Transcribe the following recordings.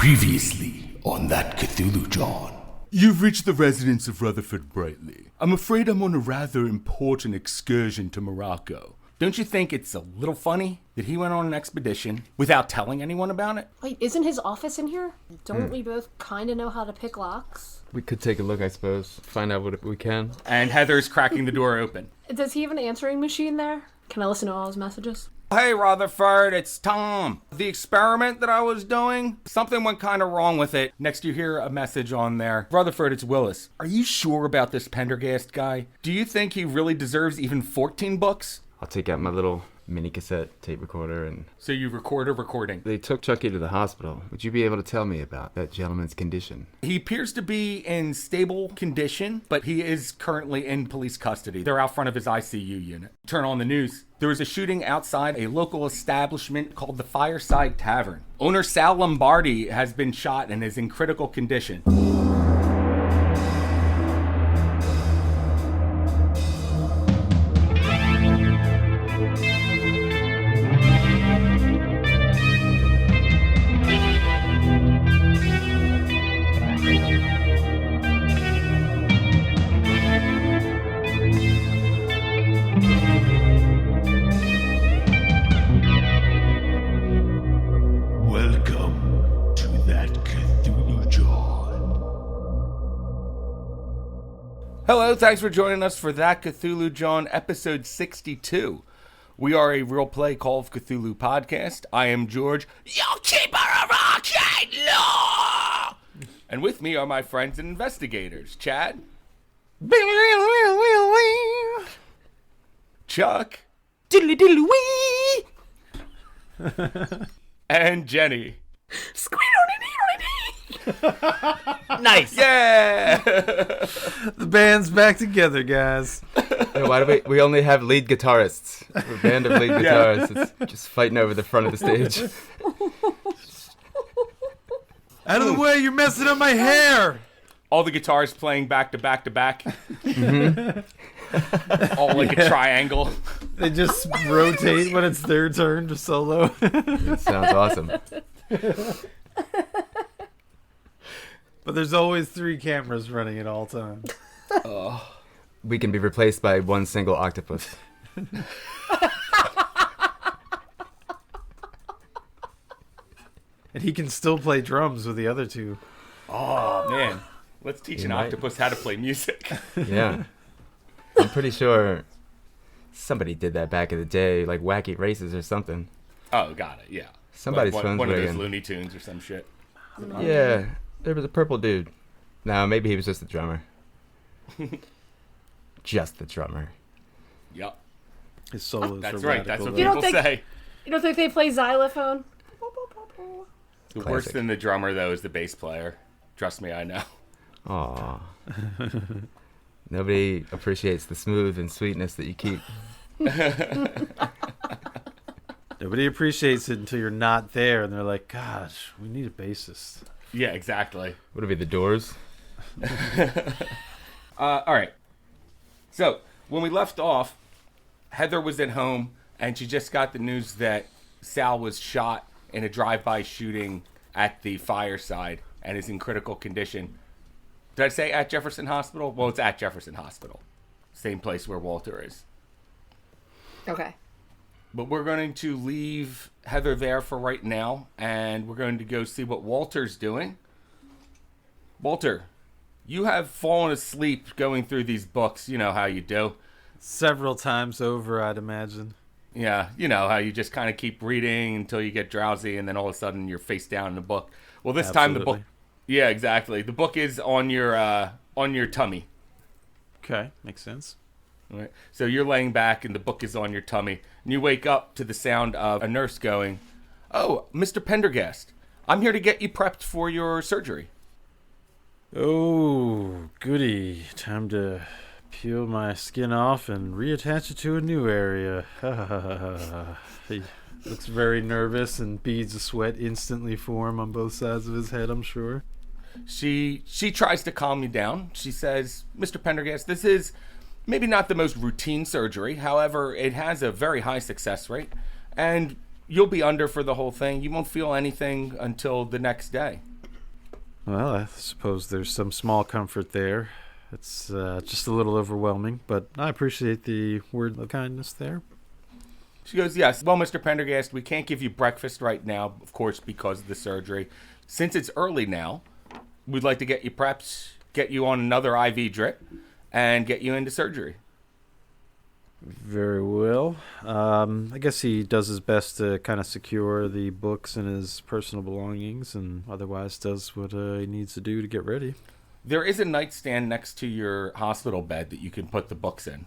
Previously on that Cthulhu John. You've reached the residence of Rutherford Brightly. I'm afraid I'm on a rather important excursion to Morocco. Don't you think it's a little funny that he went on an expedition without telling anyone about it? Wait, isn't his office in here? Don't we both kind of know how to pick locks? We could take a look, I suppose. Find out what we can. And Heather's cracking the door open. Does he have an answering machine there? Can I listen to all his messages? Hey, Rutherford, it's Tom. The experiment that I was doing, something went kind of wrong with it. Next, you hear a message on there. Rutherford, it's Willis. Are you sure about this Pendergast guy? Do you think he really deserves even 14 books? I'll take out my little mini cassette tape recorder and... So you record a recording. They took Chucky to the hospital. Would you be able to tell me about that gentleman's condition? He appears to be in stable condition, but he is currently in police custody. They're out front of his ICU unit. Turn on the news. There was a shooting outside a local establishment called the Fireside Tavern. Owner Sal Lombardi has been shot and is in critical condition. Welcome to that Cthulhu John. Hello, thanks for joining us for That Cthulhu John, episode 62. We are a real play Call of Cthulhu podcast. I am George, your keeper of arcade law! And with me are my friends and investigators, Chad, Chuck, and Jenny. Nice. Yeah! The band's back together, guys. Hey, why do we only have lead guitarists? We're a band of lead guitarists. It's just fighting over the front of the stage. Out of the way, you're messing up my hair. All the guitars playing back to back to back. All like a triangle. They just rotate when it's their turn to solo. It sounds awesome. But there's always 3 cameras running at all times. We can be replaced by one single octopus. And he can still play drums with the other 2. Oh, man. Let's teach an might. octopus how to play music. Yeah. I'm pretty sure somebody did that back in the day, like Wacky Races or something. Oh, got it, yeah. Somebody's Like phone's one of those ringing. Looney Tunes or some shit. Yeah, there was a purple dude. No, maybe he was just the drummer. Just the drummer. Yep. His solos That's are right. That's radical, what though. You don't people think- say. You don't think they play xylophone? The worse Classic. than the drummer, though, is the bass player. Trust me, I know. Aw. Nobody appreciates the smooth and sweetness that you keep. Nobody appreciates it until you're not there, and they're like, gosh, we need a bassist. Yeah, exactly. Would it be the Doors? All right. So, when we left off, Heather was at home, and she just got the news that Sal was shot in a drive-by shooting at the Fireside and is in critical condition. Did I say at Jefferson Hospital? Well, it's at Jefferson Hospital. Same place where Walter is. Okay. But we're going to leave Heather there for right now, and we're going to go see what Walter's doing. Walter, you have fallen asleep going through these books. You know how you do. Several times over, I'd imagine. Yeah, you know how you just kind of keep reading until you get drowsy, and then all of a sudden you're face down in the book. Well, this time the book... Absolutely. Yeah, exactly. The book is on your tummy. Okay, makes sense. All right. So you're laying back, and the book is on your tummy. And you wake up to the sound of a nurse going, "Oh, Mr. Pendergast, I'm here to get you prepped for your surgery." Oh, goody. Time to peel my skin off and reattach it to a new area. He looks very nervous, and beads of sweat instantly form on both sides of his head, I'm sure. She tries to calm you down. She says, "Mr. Pendergast, this is maybe not the most routine surgery. However, it has a very high success rate, and you'll be under for the whole thing. You won't feel anything until the next day." Well, I suppose there's some small comfort there. It's just a little overwhelming, but I appreciate the word of kindness there. She goes, yes. Well, Mr. Pendergast, we can't give you breakfast right now, of course, because of the surgery. Since it's early now, we'd like to get you prepped, get you on another IV drip, and get you into surgery. Very well. I guess he does his best to kind of secure the books and his personal belongings, and otherwise does what he needs to do to get ready. There is a nightstand next to your hospital bed that you can put the books in.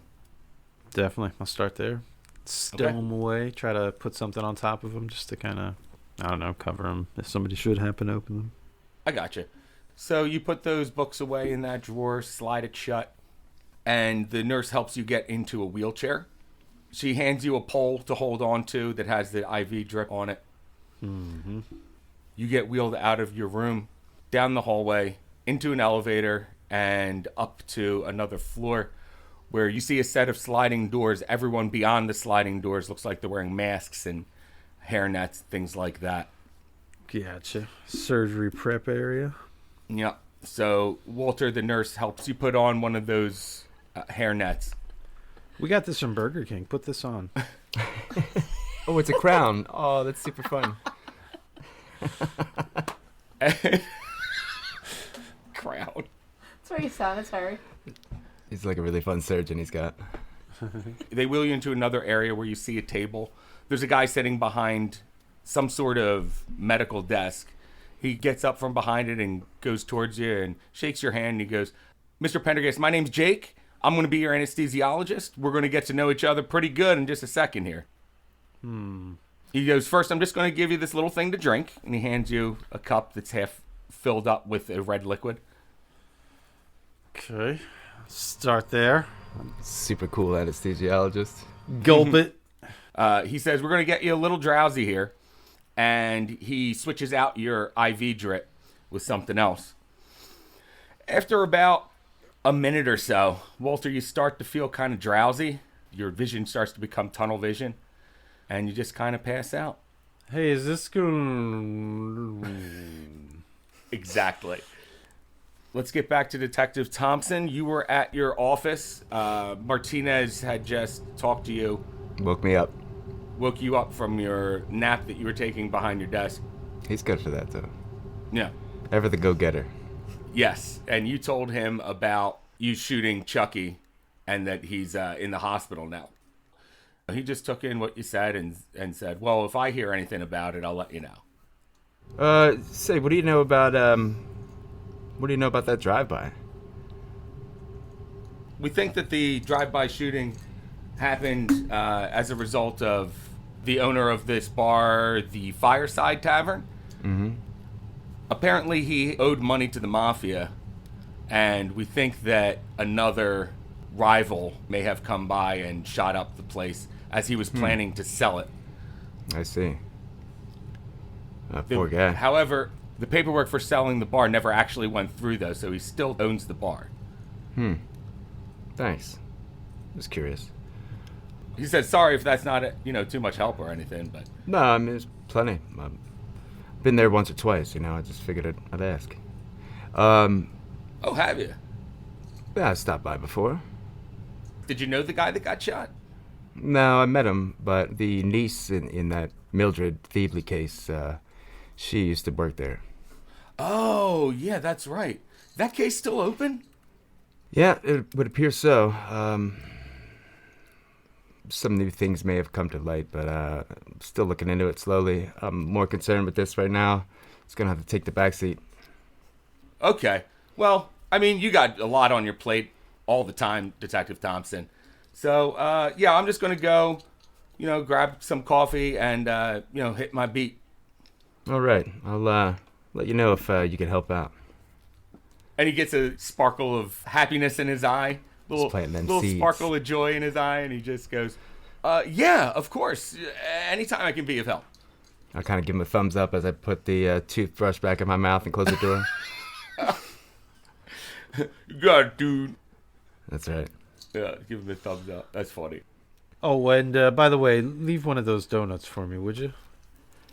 Definitely. I'll start there. Stow him away. Try to put something on top of him just to kind of, I don't know, cover him if somebody should happen to open them. I got you. So you put those books away in that drawer, slide it shut, and the nurse helps you get into a wheelchair. She hands you a pole to hold on to that has the IV drip on it. Mm-hmm. You get wheeled out of your room, down the hallway, into an elevator, and up to another floor where you see a set of sliding doors. Everyone beyond the sliding doors looks like they're wearing masks and hairnets, things like that. Gotcha. Surgery prep area. Yeah. So Walter, the nurse, helps you put on one of those hairnets. We got this from Burger King. Put this on. Oh, it's a crown. Oh, that's super fun. Crown. That's very sanitary. He's like a really fun surgeon he's got. They wheel you into another area where you see a table. There's a guy sitting behind some sort of medical desk. He gets up from behind it and goes towards you and shakes your hand. And he goes, Mr. Pendergast, my name's Jake. I'm going to be your anesthesiologist. We're going to get to know each other pretty good in just a second here. He goes, first, I'm just going to give you this little thing to drink. And he hands you a cup that's half filled up with a red liquid. Okay. Start there. Super cool anesthesiologist. Gulp it. He says, we're going to get you a little drowsy here. And he switches out your IV drip with something else. After about a minute or so, Walter, you start to feel kind of drowsy. Your vision starts to become tunnel vision. And you just kind of pass out. Hey, is this going... Exactly. Let's get back to Detective Thompson. You were at your office. Martinez had just talked to you. Woke me up. Woke you up from your nap that you were taking behind your desk. He's good for that, though. Yeah. Ever the go-getter. Yes. And you told him about you shooting Chucky and that he's in the hospital now. He just took in what you said and said, well, if I hear anything about it, I'll let you know. Say, what do you know about that drive-by? We think that the drive-by shooting happened as a result of the owner of this bar, the Fireside Tavern. Mm-hmm. Apparently, he owed money to the mafia, and we think that another rival may have come by and shot up the place as he was planning to sell it. I see. Poor guy. However, the paperwork for selling the bar never actually went through, though, so he still owns the bar. Thanks. Just curious. He said, sorry if that's not, too much help or anything, but... No, I mean, there's plenty. I've been there once or twice, I just figured I'd ask. Oh, have you? Yeah, I stopped by before. Did you know the guy that got shot? No, I met him, but the niece in that Mildred Thieveley case, she used to work there. Oh, yeah, that's right. That case still open? Yeah, it would appear so. Some new things may have come to light, but I'm still looking into it slowly. I'm more concerned with this right now. It's going to have to take the back seat. Okay. Well, I mean, you got a lot on your plate all the time, Detective Thompson. So, yeah, I'm just going to go, grab some coffee and, hit my beat. All right. I'll let you know if you can help out. And he gets a sparkle of happiness in his eye. Little seeds. Sparkle of joy in his eye, and he just goes, yeah, of course. Anytime I can be of help. I'll kind of give him a thumbs up as I put the toothbrush back in my mouth and close the door. You got it, dude. That's right. Yeah, give him a thumbs up. That's funny. Oh, and by the way, leave one of those donuts for me, would you?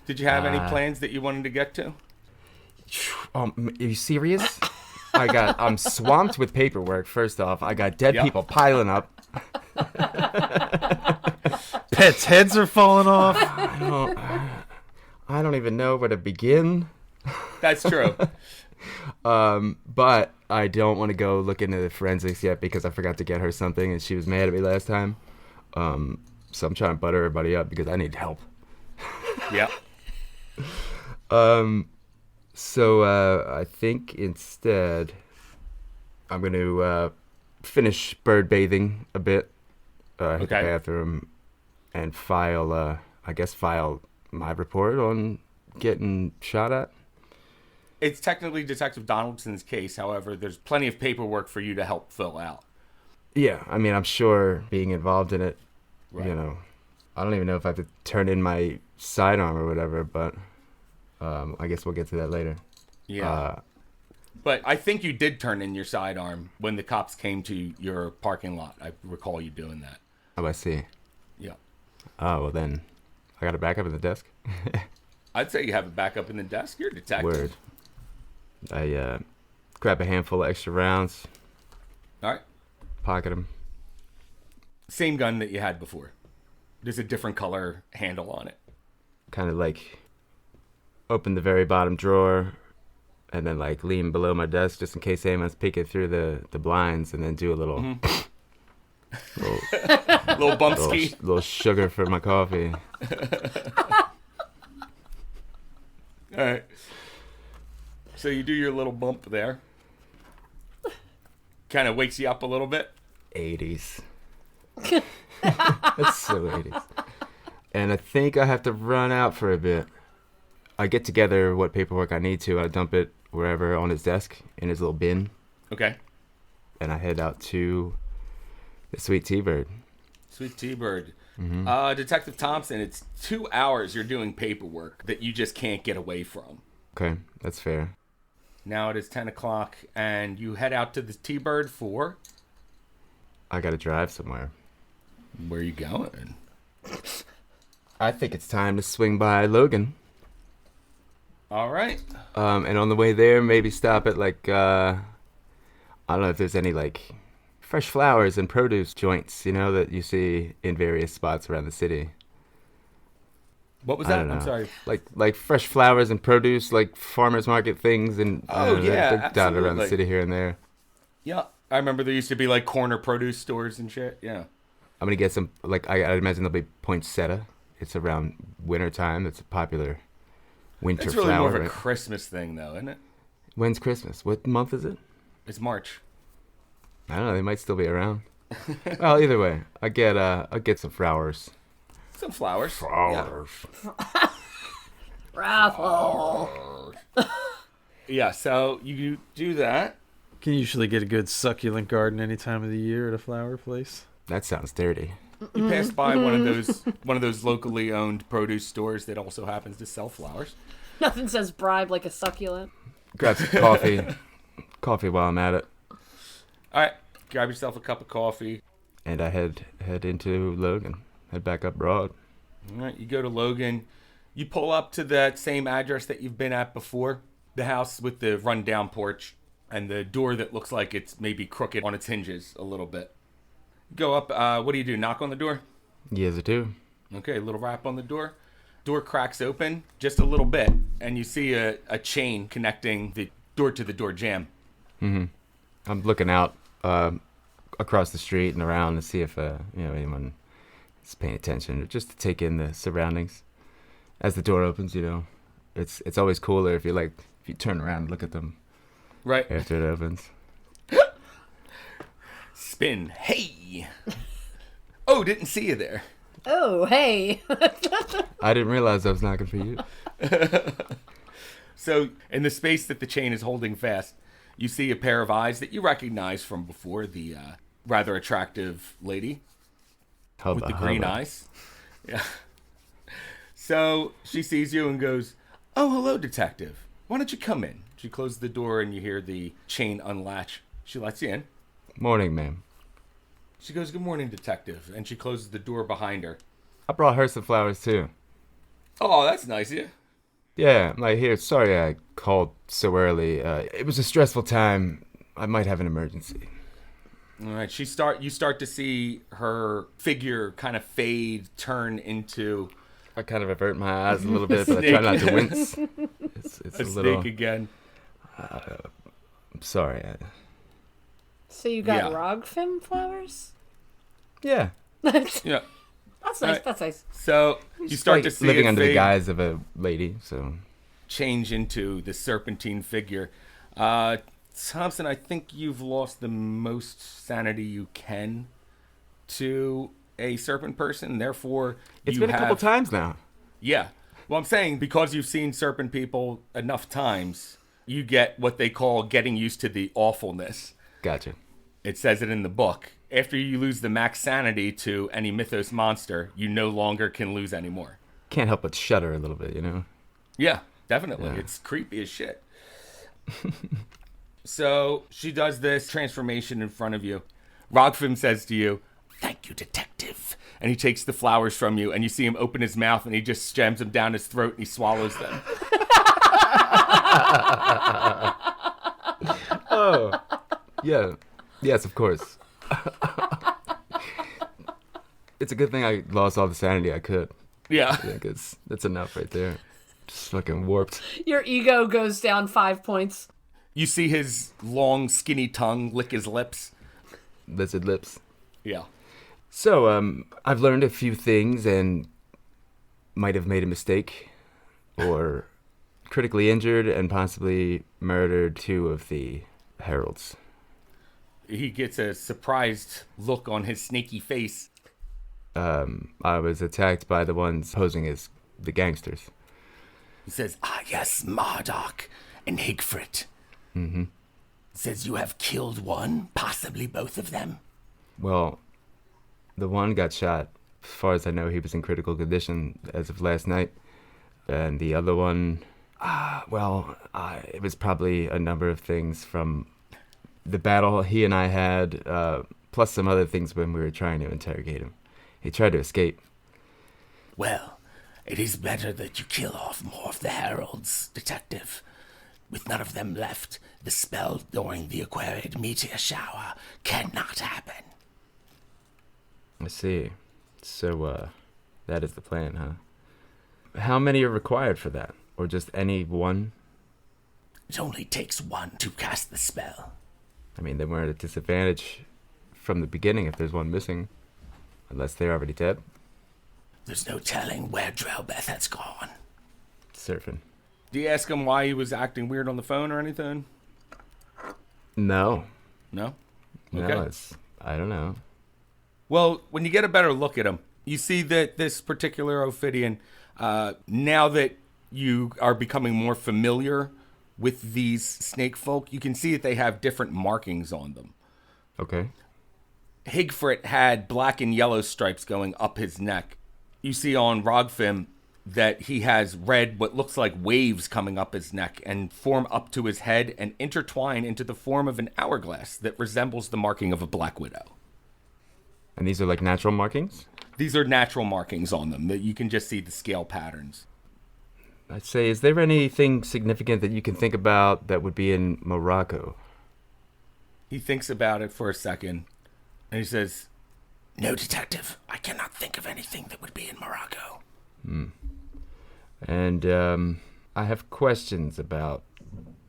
Did you have any plans that you wanted to get to? Are you serious? I'm swamped with paperwork. First off, I got dead Yep. people piling up. Pets' heads are falling off. I don't even know where to begin. That's true. But I don't want to go look into the forensics yet because I forgot to get her something and she was mad at me last time. So I'm trying to butter everybody up because I need help. Yeah. So I think instead I'm going to finish bird bathing a bit, hit the Okay. bathroom, and file my report on getting shot at. It's technically Detective Donaldson's case. However, there's plenty of paperwork for you to help fill out. Yeah, I mean, I'm sure being involved in it, Right. you know, I don't even know if I have to turn in my sidearm or whatever, but I guess we'll get to that later. Yeah. But I think you did turn in your sidearm when the cops came to your parking lot. I recall you doing that. Oh, I see. Yeah. Oh, well then, I got it back up in the desk. I'd say you have it back up in the desk. You're a detective. Word. I grab a handful of extra rounds, All right. pocket them. Same gun that you had before. There's a different color handle on it. Kind of like open the very bottom drawer and then like lean below my desk just in case anyone's peeking through the blinds and then do a little Little bump ski. little sugar for my coffee. All right. So you do your little bump there. Kind of wakes you up a little bit. 80s. That's so 80s. And I think I have to run out for a bit. I get together what paperwork I need to. I dump it wherever on his desk in his little bin. Okay. And I head out to the Sweet T-Bird. Sweet T-Bird. Detective Thompson, it's 2 hours you're doing paperwork that you just can't get away from. Okay, that's fair. Now it is 10 o'clock, and you head out to the T-Bird for... I gotta drive somewhere. Where are you going? I think it's time to swing by Logan. All right. And on the way there, maybe stop at like, I don't know if there's any like fresh flowers and produce joints, you know, that you see in various spots around the city. What was I that? don't know. I'm sorry. Like fresh flowers and produce, like farmers market things, and I Oh, don't know, yeah, they're dotted around the absolutely. city here and there. Yeah. I remember there used to be like corner produce stores and shit. Yeah. I'm gonna get some, like I imagine there'll be poinsettia. It's around winter time. It's a popular winter It's really flower. more of a right? Christmas thing, though, isn't it? When's Christmas? What month is it? It's March. I don't know. They might still be around. Well, either way, I'll get some flowers. Some flowers. Flowers. Raffle. Yeah, so you do that. Can usually get a good succulent garden any time of the year at a flower place. That sounds dirty. You pass by one of those locally owned produce stores that also happens to sell flowers. Nothing says bribe like a succulent. Grab some coffee. Coffee while I'm at it. All right, grab yourself a cup of coffee. And I head into Logan. Head back up Broad. All right, you go to Logan. You pull up to that same address that you've been at before. The house with the rundown porch and the door that looks like it's maybe crooked on its hinges a little bit. Go up. What do you do? Knock on the door? Yes, I do. Okay, a little rap on the door. Door cracks open just a little bit, and you see a chain connecting the door to the door jamb. I'm looking out across the street and around to see if anyone is paying attention, just to take in the surroundings. As the door opens, it's always cooler if you turn around and look at them Right. after it opens. Spin. Hey. Oh, didn't see you there. Oh, hey. I didn't realize I was knocking for you. So, in the space that the chain is holding fast, you see a pair of eyes that you recognize from before, the rather attractive lady with the green eyes. Yeah. So, she sees you and goes, "Oh, hello, detective. Why don't you come in?" She closes the door and you hear the chain unlatch. She lets you in. Morning, ma'am. She goes, "Good morning, detective." And she closes the door behind her. I brought her some flowers too. Oh, that's nice of you. Yeah, I'm here. Sorry I called so early. It was a stressful time. I might have an emergency. All right, you start to see her figure kind of fade, turn into I kind of avert my eyes a little bit, but I try not to wince. It's a a little. snake again. I'm sorry. So you got Yeah. Rogfim flowers? Yeah. Yeah. That's nice. Right. That's nice. So you start Like to see living it under the fade, guise of a lady, so change into the serpentine figure. Thompson, I think you've lost the most sanity you can to a serpent person. Therefore, it's you been a couple have- times now. Yeah. Well, I'm saying because you've seen serpent people enough times, you get what they call getting used to the awfulness. Gotcha. It says it in the book. After you lose the max sanity to any mythos monster, you no longer can lose any more. Can't help but shudder a little bit, you know? Yeah, definitely. Yeah. It's creepy as shit. So she does this transformation in front of you. Rogfim says to you, "Thank you, detective." And he takes the flowers from you, and you see him open his mouth, and he just jams them down his throat, and he swallows them. Oh. Yeah. Yes, of course. It's a good thing I lost all the sanity I could. Yeah. I think that's enough right there. Just fucking warped. Your ego goes down 5 points. You see his long, skinny tongue lick his lips. Lizard lips. Yeah. So, I've learned a few things and might have made a mistake or critically injured and possibly murdered 2 of the heralds. He gets a surprised look on his snaky face. I was attacked by the ones posing as the gangsters. He says, "Ah, yes, Marduk and Higfrit." Mm-hmm. Says you have killed one, possibly both of them. Well, the one got shot. As far as I know, he was in critical condition as of last night. And the other one, it was probably a number of things from the battle he and I had, plus some other things when we were trying to interrogate him. He tried to escape. Well, it is better that you kill off more of the heralds, detective. With none of them left, the spell during the Aquariid meteor shower cannot happen. I see. So, that is the plan, huh? How many are required for that? Or just any one? It only takes one to cast the spell. I mean, they weren't at a disadvantage from the beginning if there's one missing. Unless they're already dead. There's no telling where Drelbeth has gone. Surfing. Do you ask him why he was acting weird on the phone or anything? No. No? No, Okay. I don't know. Well, when you get a better look at him, you see that this particular Ophidian, now that you are becoming more familiar with these snake folk, you can see that they have different markings on them. Okay. Higfrit had black and yellow stripes going up his neck. You see on Rogfim that he has red, what looks like waves coming up his neck and form up to his head and intertwine into the form of an hourglass that resembles the marking of a black widow. And these are like natural markings? These are natural markings on them that you can just see the scale patterns. I'd say, is there anything significant that you can think about that would be in Morocco? He thinks about it for a second and he says, No, detective, I cannot think of anything that would be in Morocco. And I have questions about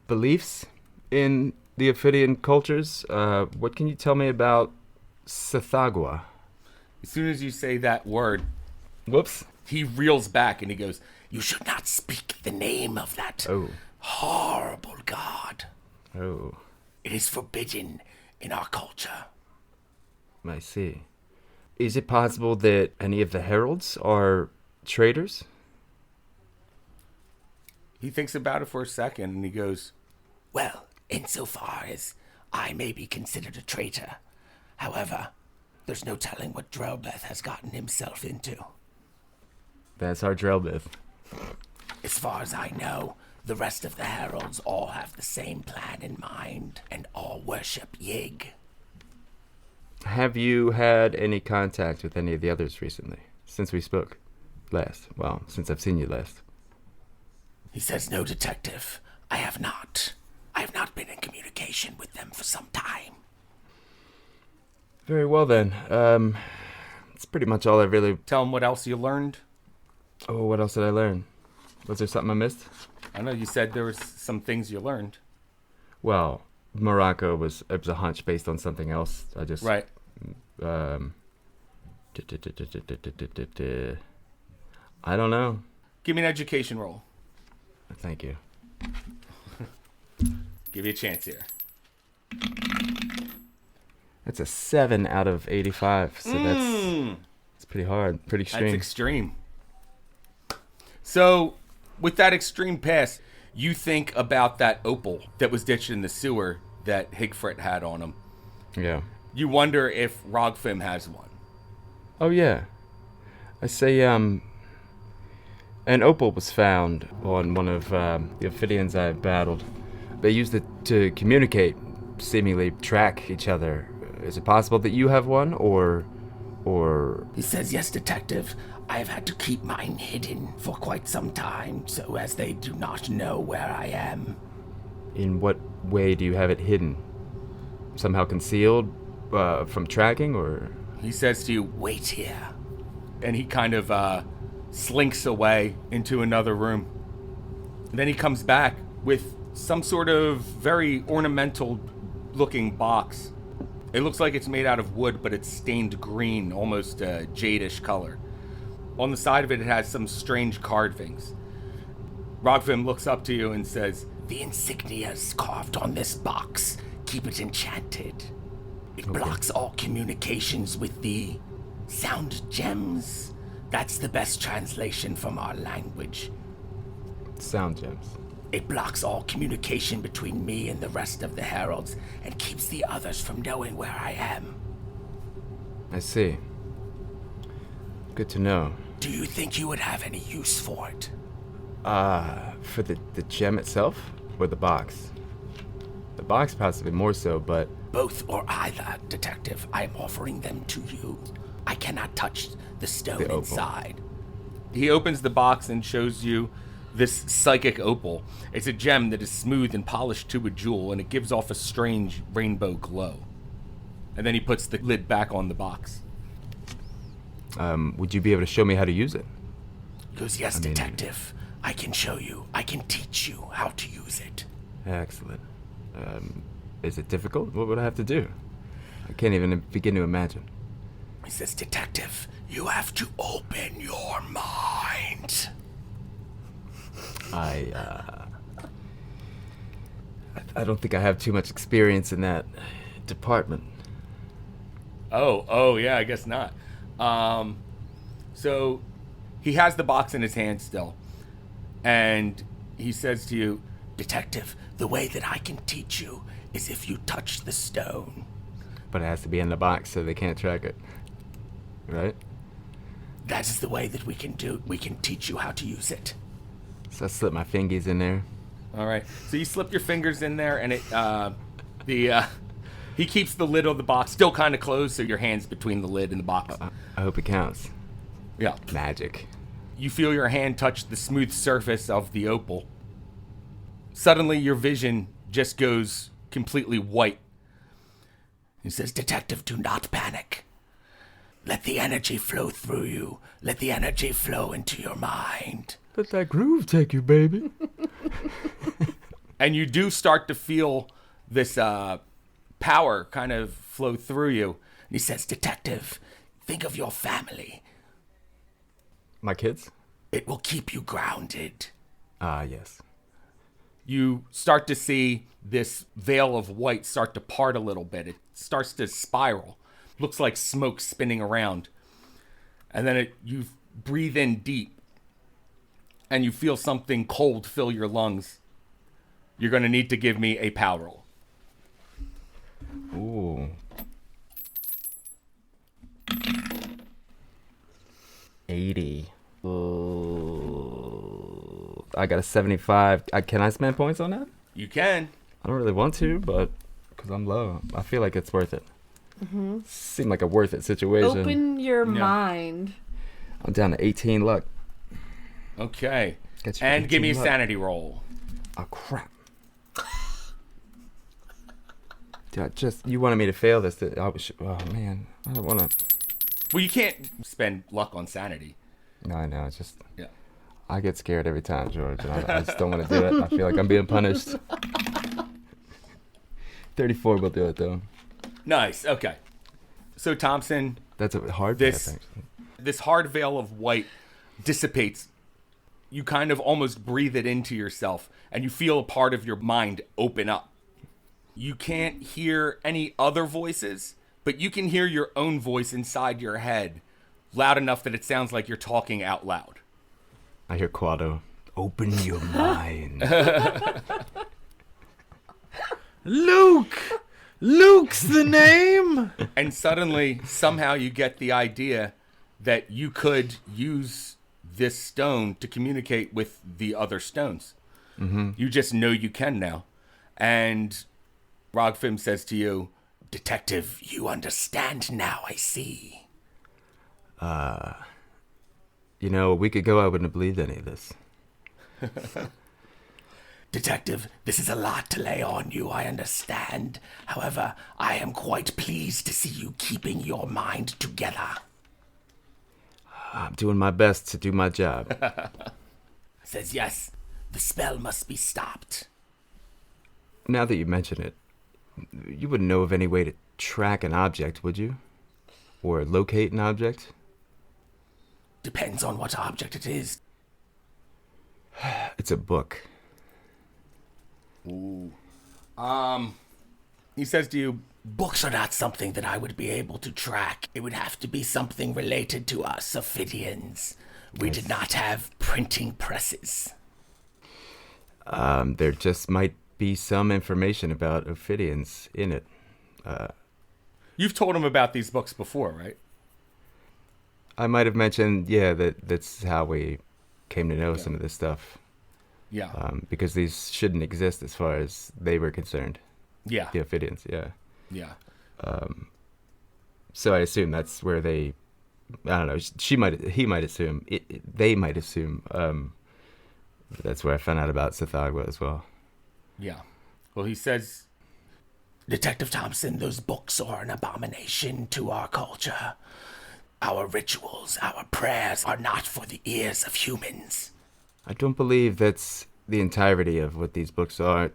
beliefs in the Ophidian cultures. What can you tell me about Sithagwa? as soon as you say that word, Whoops. he reels back and he goes, You should not speak the name of that Oh. horrible god. Oh. It is forbidden in our culture. I see. Is it possible that any of the heralds are traitors? he thinks about it for a second and he goes, Well, insofar as I may be considered a traitor, however, there's no telling what Drelbeth has gotten himself into. That's our Drelbeth. As far as I know, the rest of the heralds all have the same plan in mind and all worship Yig. Have you had any contact with any of the others recently? Since we spoke last? Well, since I've seen you last. He says, no, detective, I have not. I have not been in communication with them for some time. Very well then. It's pretty much all I really... Tell him what else you learned. Oh, what else did I learn? Was there something I missed? I know you said there was some things you learned. Well, Morocco was a hunch based on something else. I just... Right. I don't know. Give me an education roll. Thank you. Give you a chance here. That's a 7 out of 85, so that's pretty hard, pretty extreme. That's extreme. So, with that extreme pass, you think about that opal that was ditched in the sewer that Higfrit had on him. Yeah. You wonder if Rogfim has one. Oh, yeah. I say, an opal was found on one of the Ophidians I battled. They used it to communicate, seemingly track each other. Is it possible that you have one, or... He says, yes, detective. I have had to keep mine hidden for quite some time, so as they do not know where I am. In what way do you have it hidden? Somehow concealed from tracking, or... He says to you, Wait here. and he kind of slinks away into another room. And then he comes back with some sort of very ornamental looking box. It looks like it's made out of wood, but it's stained green, almost a jadish color. On the side of it, it has some strange carvings. Rogvim looks up to you and says, The insignias carved on this box keep it enchanted. It blocks all communications with the sound gems. That's the best translation from our language. Sound gems. It blocks all communication between me and the rest of the heralds and keeps the others from knowing where I am. I see. Good to know. Do you think you would have any use for it? For the gem itself, or the box? The box possibly more so, but... Both or either, detective. I am offering them to you. I cannot touch the stone The opal. inside. he opens the box and shows you this psychic opal. It's a gem that is smooth and polished to a jewel, and it gives off a strange rainbow glow. And then he puts the lid back on the box. Would you be able to show me how to use it? He goes, yes, detective. I can show you. I can teach you how to use it. Excellent. Is it difficult? What would I have to do? I can't even begin to imagine. He says, detective, you have to open your mind. I don't think I have too much experience in that department. Oh, yeah, I guess not. So he has the box in his hand still, and he says to you, Detective, the way that I can teach you is if you touch the stone. But it has to be in the box so they can't track it. Right? That is the way that we can teach you how to use it. So I slip my fingies in there. all right. So you slip your fingers in there, and he keeps the lid of the box still kind of closed, so your hand's between the lid and the box. I hope it counts. Yeah. Magic. You feel your hand touch the smooth surface of the opal. Suddenly, your vision just goes completely white. He says, detective, do not panic. Let the energy flow through you. Let the energy flow into your mind. Let that groove take you, baby. And you do start to feel this power kind of flow through you. He says, detective, think of your family. My kids? It will keep you grounded. Yes. You start to see this veil of white start to part a little bit. It starts to spiral. Looks like smoke spinning around. And then you breathe in deep. And you feel something cold fill your lungs. You're going to need to give me a power roll. Ooh. 80. Ooh. I got a 75. Can I spend points on that? You can. I don't really want to, but because I'm low, I feel like it's worth it. Mm-hmm. Seemed like a worth it situation. Open your mind. I'm down to 18 luck. Okay. And give me a sanity roll. Oh, crap. You wanted me to fail this. Oh, man. I don't want to. Well, you can't spend luck on sanity. No, I know. It's just. Yeah. I get scared every time, George. And I just don't want to do it. I feel like I'm being punished. 34 will do it, though. Nice. Okay. So, Thompson. That's a hard This hard veil of white dissipates. You kind of almost breathe it into yourself, and you feel a part of your mind open up. You can't hear any other voices, but you can hear your own voice inside your head, loud enough that it sounds like you're talking out loud. I hear Quado. Open your mind. Luke! Luke's the name! And suddenly, somehow you get the idea that you could use this stone to communicate with the other stones. Mm-hmm. You just know you can now. And Rogfim says to you, Detective, you understand now, I see. You know, a week ago I wouldn't have believed any of this. Detective, this is a lot to lay on you, I understand. However, I am quite pleased to see you keeping your mind together. I'm doing my best to do my job. Says yes, the spell must be stopped. Now that you mention it, you wouldn't know of any way to track an object, would you? Or locate an object? Depends on what object it is. It's a book. ooh. He says to you, Books are not something that I would be able to track. It would have to be something related to us, Ophidians. We did not have printing presses. There just might be some information about Ophidians in it. you've told him about these books before, right? I might have mentioned, that's how we came to know some of this stuff. Yeah. Because these shouldn't exist as far as they were concerned. Yeah. The Ophidians, yeah. Yeah. So I assume that's where they, I don't know, he might assume, they might assume, that's where I found out about Sithagwa as well. Yeah. Well, he says, Detective Thompson, those books are an abomination to our culture. Our rituals, our prayers are not for the ears of humans. I don't believe that's the entirety of what these books are.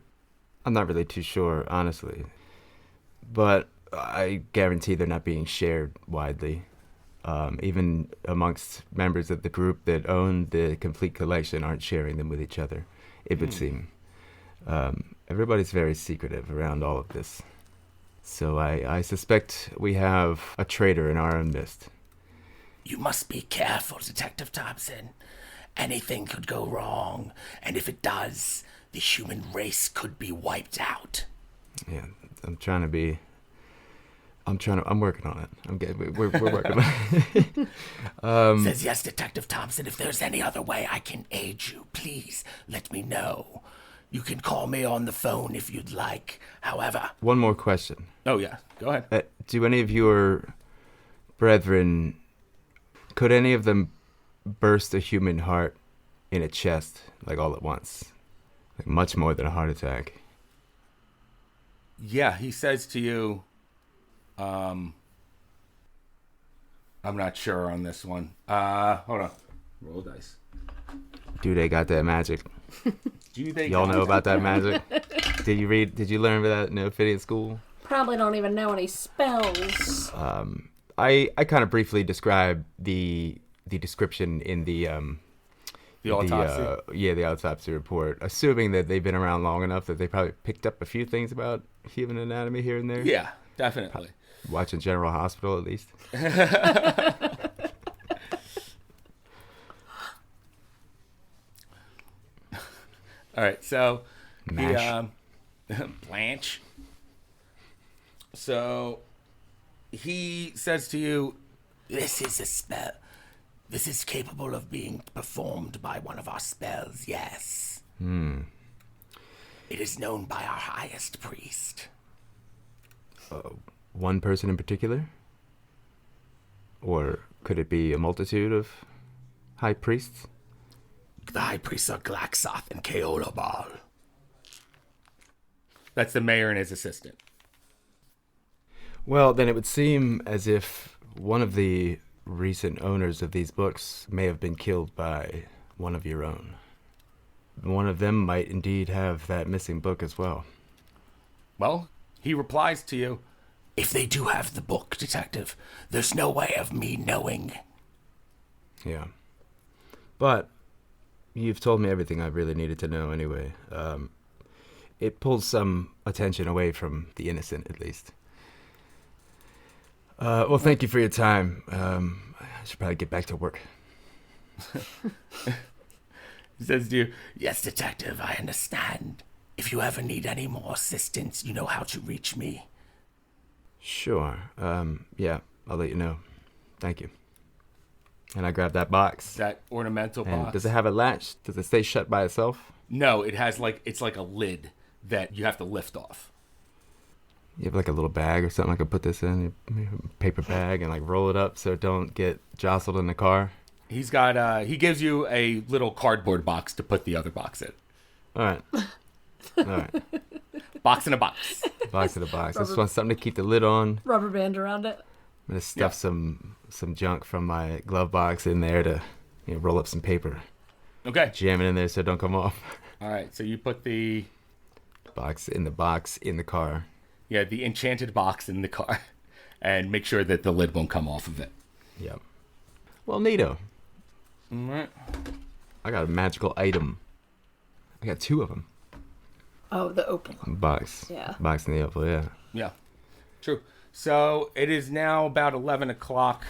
I'm not really too sure, honestly. But I guarantee they're not being shared widely. Even amongst members of the group that own the complete collection aren't sharing them with each other, it would seem. Everybody's very secretive around all of this. So I suspect we have a traitor in our own midst. You must be careful, Detective Thompson. Anything could go wrong, and if it does, the human race could be wiped out. Yeah, I'm working on it. We're working on it. Says yes, Detective Thompson. If there's any other way I can aid you, please let me know. You can call me on the phone if you'd like. However... One more question. oh, yeah, go ahead. Do any of your brethren... Could any of them burst a human heart in a chest, like all at once? Like much more than a heart attack. Yeah, he says to you, I'm not sure on this one. Hold on. Roll dice. Do they got that magic? Do they Y'all know about that magic? Did you learn about that in Ophidian school? Probably don't even know any spells. I kind of briefly described the description in the autopsy? The autopsy report, assuming that they've been around long enough that they probably picked up a few things about human anatomy here and there. Yeah, definitely. Watching General Hospital, at least. All right, so MASH. Blanche. So he says to you, This is a spell. This is capable of being performed by one of our spells, yes. It is known by our highest priest. One person in particular? Or could it be a multitude of high priests? the high priests are Glaxoth and Keolabal. That's the mayor and his assistant. Well, then it would seem as if one of the recent owners of these books may have been killed by one of your own. One of them might indeed have that missing book as well. Well, he replies to you. If they do have the book, Detective, there's no way of me knowing. Yeah. But you've told me everything I really needed to know anyway. It pulls some attention away from the innocent, at least. Well, thank you for your time. I should probably get back to work. He says to you, Yes, Detective, I understand. If you ever need any more assistance, you know how to reach me. Sure. Yeah, I'll let you know. Thank you. And I grab that box. that ornamental And box. does it have a latch? Does it stay shut by itself? No, it has it's like a lid that you have to lift off. You have like a little bag or something I could put this in? A paper bag and like roll it up so it don't get jostled in the car? He's got, he gives you a little cardboard box to put the other box in. All right. All right. Box in a box. Box of the box. I just want something to keep the lid on. Rubber band around it. I'm gonna stuff some junk from my glove box in there to roll up some paper. Okay. Jam it in there so it don't come off. All right. So you put the box in the car. the enchanted box in the car and make sure that the lid won't come off of it. Yep. Well, neato. All right. I got a magical item. I got 2 of them. Oh, the opal. Box. Yeah. Box in the opal, yeah. Yeah. True. So it is now about 11 o'clock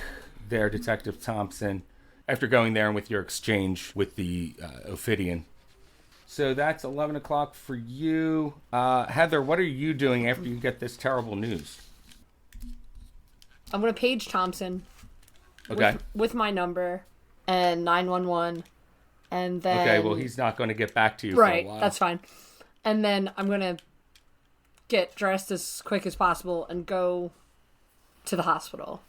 there, Detective Thompson, after going there and with your exchange with the Ophidian. So that's 11 o'clock for you. Heather, what are you doing after you get this terrible news? I'm going to page Thompson Okay. with my number and 911. And then... Okay, well, he's not going to get back to you Right, for a while. that's fine. And then I'm going to get dressed as quick as possible and go to the hospital.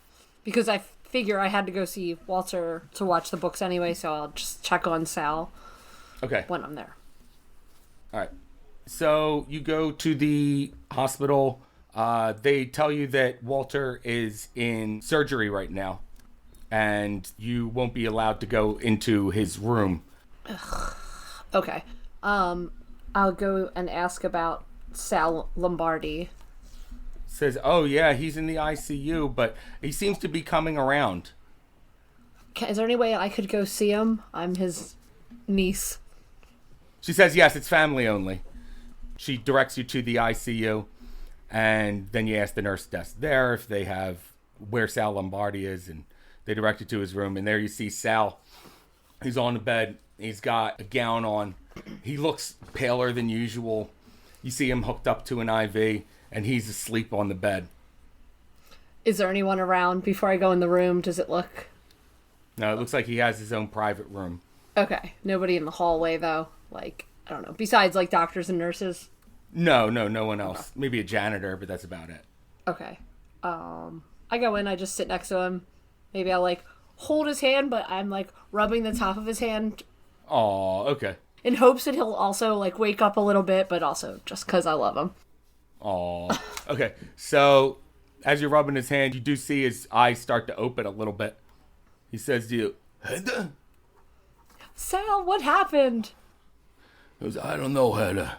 Because I figure I had to go see Walter to watch the books anyway, so I'll just check on Sal Okay. when I'm there. All right. So you go to the hospital. They tell you that Walter is in surgery right now, and you won't be allowed to go into his room. Okay. I'll go and ask about Sal Lombardi. Says, oh yeah, he's in the ICU, but he seems to be coming around. Is there any way I could go see him? I'm his niece. She says, yes, it's family only. She directs you to the ICU, and then you ask the nurse desk there if they have where Sal Lombardi is, and they direct you to his room, and there you see Sal. He's on the bed. He's got a gown on. He looks paler than usual. You see him hooked up to an IV, and he's asleep on the bed. Is there anyone around before I go in the room? Does it look... No, it looks like he has his own private room. Okay. Nobody in the hallway, though? Like, I don't know. Besides, like, doctors and nurses? No one else. Maybe a janitor, but that's about it. Okay. I go in, I just sit next to him. Maybe I'll, like, hold his hand, but I'm, like, rubbing the top of his hand Oh, okay. in hopes that he'll also, like, wake up a little bit, but also just because I love him. Oh, okay. So, as you're rubbing his hand, you do see his eyes start to open a little bit. He says to you, Heather? Sal, what happened? He goes, I don't know, Heather.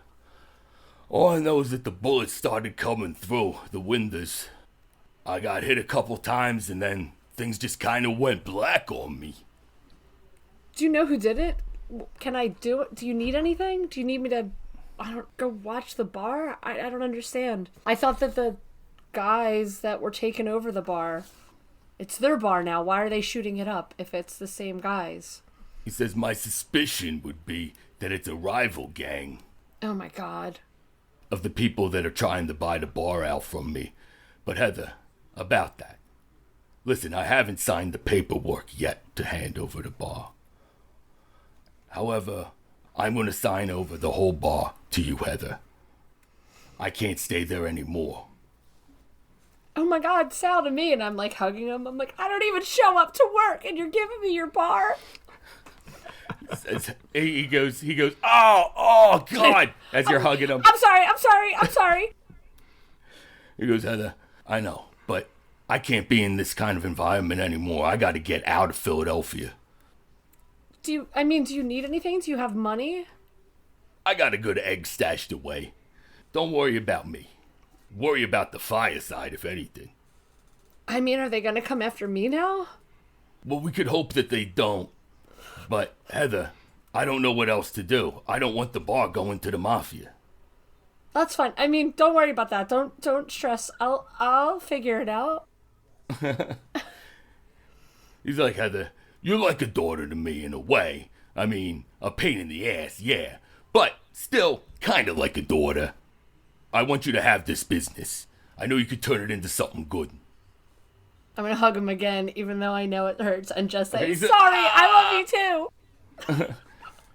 All I know is that the bullets started coming through the windows. I got hit a couple times, and then things just kind of went black on me. Do you know who did it? Can I do it? Do you need anything? Do you need me to, I don't go watch the bar? I don't understand. I thought that the guys that were taking over the bar, it's their bar now. Why are they shooting it up if it's the same guys? He says, my suspicion would be that it's a rival gang Oh my god. of the people that are trying to buy the bar out from me. But Heather, about that. Listen, I haven't signed the paperwork yet to hand over the bar. However, I'm going to sign over the whole bar to you, Heather. I can't stay there anymore. Oh my god, Sal to me. And I'm like hugging him. I'm like, I don't even show up to work and you're giving me your bar. He goes, oh, God, as you're hugging him. I'm sorry. He goes, Heather, I know, but I can't be in this kind of environment anymore. I got to get out of Philadelphia. Do you need anything? Do you have money? I got a good egg stashed away. Don't worry about me. Worry about the fireside, if anything. Are they gonna come after me now? Well, we could hope that they don't. But, Heather, I don't know what else to do. I don't want the bar going to the mafia. That's fine. Don't worry about that. Don't stress. I'll figure it out. He's like, Heather, you're like a daughter to me in a way. A pain in the ass, yeah. But still, kind of like a daughter. I want you to have this business. I know you could turn it into something good. I'm gonna hug him again, even though I know it hurts, and just say, He's sorry, I love you too.